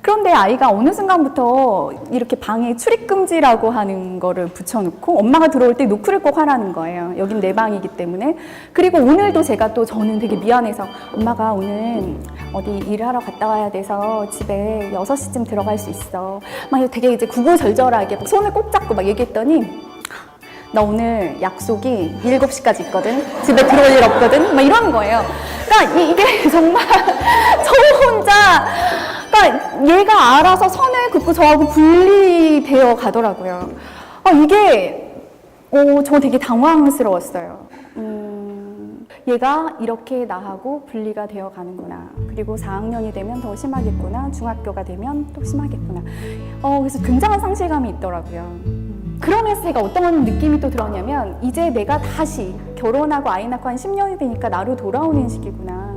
그런데 아이가 어느 순간부터 이렇게 방에 출입금지라고 하는 거를 붙여놓고 엄마가 들어올 때 노크를 꼭 하라는 거예요. 여긴 내 방이기 때문에. 그리고 오늘도 제가 또 저는 되게 미안해서 엄마가 오늘 어디 일하러 갔다 와야 돼서 집에 6시쯤 들어갈 수 있어. 막 되게 이제 구구절절하게 막 손을 꼭 잡고 막 얘기했더니 나 오늘 약속이 7시까지 있거든. 집에 들어올 일 없거든. 막 이러는 거예요. 그러니까 이게 정말 저 혼자 그러니까 얘가 알아서 선을 긋고 저하고 분리되어 가더라고요. 이게 저 되게 당황스러웠어요. 얘가 이렇게 나하고 분리가 되어 가는구나. 그리고 4학년이 되면 더 심하겠구나. 중학교가 되면 또 심하겠구나. 그래서 굉장한 상실감이 있더라고요. 그러면서 제가 어떤 느낌이 또 들었냐면 이제 내가 다시 결혼하고 아이 낳고 한 10년이 되니까 나로 돌아오는 시기구나.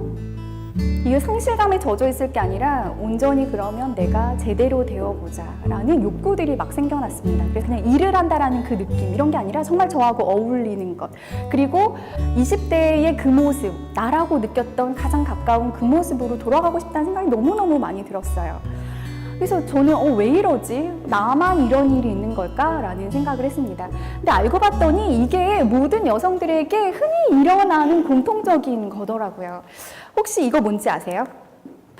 이게 상실감에 젖어 있을 게 아니라 온전히 그러면 내가 제대로 되어보자 라는 욕구들이 막 생겨났습니다. 그래서 그냥 일을 한다라는 그 느낌 이런 게 아니라 정말 저하고 어울리는 것, 그리고 20대의 그 모습, 나라고 느꼈던 가장 가까운 그 모습으로 돌아가고 싶다는 생각이 너무너무 많이 들었어요. 그래서 저는 왜 이러지? 나만 이런 일이 있는 걸까? 라는 생각을 했습니다. 근데 알고 봤더니 이게 모든 여성들에게 흔히 일어나는 공통적인 거더라고요. 혹시 이거 뭔지 아세요?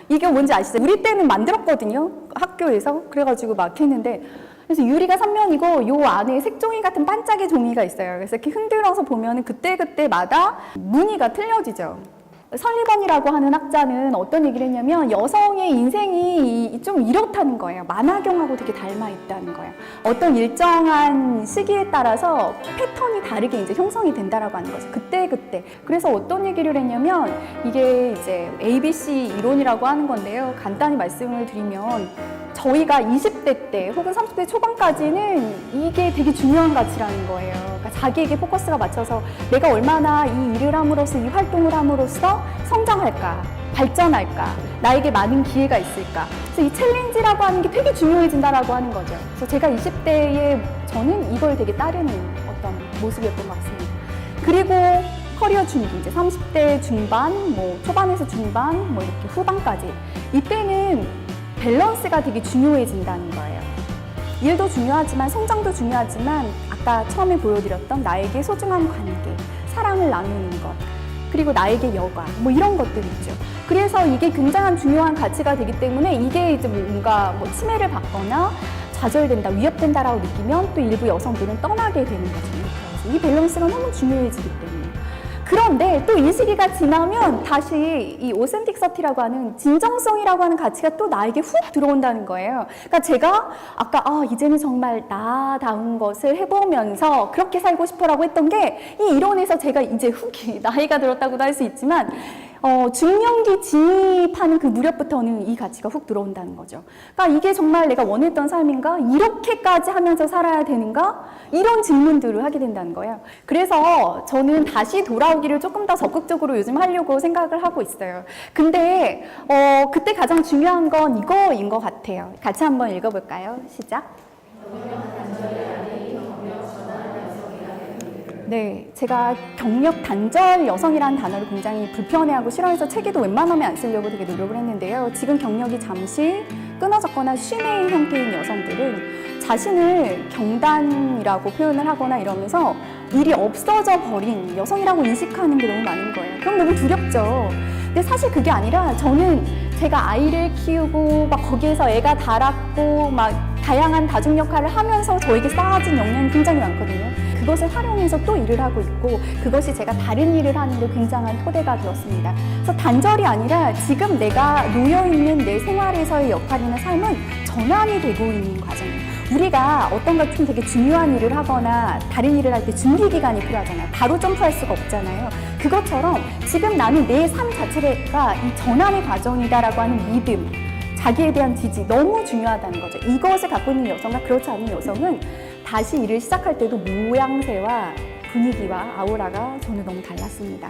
이게 뭔지 아시죠? 우리 때는 만들었거든요. 학교에서. 그래가지고 막 했는데 그래서 유리가 3면이고 요 안에 색종이 같은 반짝이 종이가 있어요. 그래서 이렇게 흔들어서 보면 그때그때마다 무늬가 틀려지죠. 설리번이라고 하는 학자는 어떤 얘기를 했냐면 여성의 인생이 좀 이렇다는 거예요. 만화경하고 되게 닮아 있다는 거예요. 어떤 일정한 시기에 따라서 패턴이 다르게 이제 형성이 된다라고 하는 거죠. 그때. 그래서 어떤 얘기를 했냐면 이게 이제 ABC 이론이라고 하는 건데요. 간단히 말씀을 드리면 저희가 20대 때 혹은 30대 초반까지는 이게 되게 중요한 가치라는 거예요. 그러니까 자기에게 포커스가 맞춰서 내가 얼마나 이 일을 함으로써 이 활동을 함으로써 성장할까, 발전할까, 나에게 많은 기회가 있을까. 그래서 이 챌린지라고 하는 게 되게 중요해진다라고 하는 거죠. 그래서 제가 20대에 저는 이걸 되게 따르는 어떤 모습이었던 것 같습니다. 그리고 커리어 준비, 이제 30대 중반, 뭐 초반에서 중반, 뭐 이렇게 후반까지 이때는 밸런스가 되게 중요해진다는 거예요. 일도 중요하지만 성장도 중요하지만 아까 처음에 보여드렸던 나에게 소중한 관계, 사랑을 나누는 것, 그리고 나에게 여가, 뭐 이런 것들이 있죠. 그래서 이게 굉장한 중요한 가치가 되기 때문에 이게 이제 뭔가 뭐 침해를 받거나 좌절된다, 위협된다라고 느끼면 또 일부 여성들은 떠나게 되는 거죠. 그래서 이 밸런스가 너무 중요해지기 때문에. 그런데 또 이 시기가 지나면 다시 이 오센틱서티라고 하는 진정성이라고 하는 가치가 또 나에게 훅 들어온다는 거예요. 그러니까 제가 아까 이제는 정말 나다운 것을 해보면서 그렇게 살고 싶어라고 했던 게 이 이론에서 제가 이제 훅이 나이가 들었다고도 할 수 있지만 중년기 진입하는 그 무렵부터는 이 가치가 훅 들어온다는 거죠. 그러니까 이게 정말 내가 원했던 삶인가? 이렇게까지 하면서 살아야 되는가? 이런 질문들을 하게 된다는 거예요. 그래서 저는 다시 돌아오기를 조금 더 적극적으로 요즘 하려고 생각을 하고 있어요. 근데 그때 가장 중요한 건 이거인 것 같아요. 같이 한번 읽어볼까요? 시작. 네, 제가 경력 단절 여성이라는 단어를 굉장히 불편해하고 싫어해서 책에도 웬만하면 안 쓰려고 되게 노력을 했는데요. 지금 경력이 잠시 끊어졌거나 쉼의 형태인 여성들은 자신을 경단이라고 표현을 하거나 이러면서 일이 없어져 버린 여성이라고 인식하는 게 너무 많은 거예요. 그럼 너무 두렵죠. 근데 사실 그게 아니라 저는 제가 아이를 키우고 막 거기에서 애가 자랐고 막 다양한 다중 역할을 하면서 저에게 쌓아진 역량이 굉장히 많거든요. 그것을 활용해서 또 일을 하고 있고 그것이 제가 다른 일을 하는 데 굉장한 토대가 되었습니다. 그래서 단절이 아니라 지금 내가 놓여있는 내 생활에서의 역할이나 삶은 전환이 되고 있는 과정이에요. 우리가 어떤 같은 되게 중요한 일을 하거나 다른 일을 할 때 준비 기간이 필요하잖아요. 바로 점프할 수가 없잖아요. 그것처럼 지금 나는 내 삶 자체가 이 전환의 과정이다라고 하는 믿음, 자기에 대한 지지 너무 중요하다는 거죠. 이것을 갖고 있는 여성과 그렇지 않은 여성은 다시 일을 시작할 때도 모양새와 분위기와 아우라가 저는 너무 달랐습니다.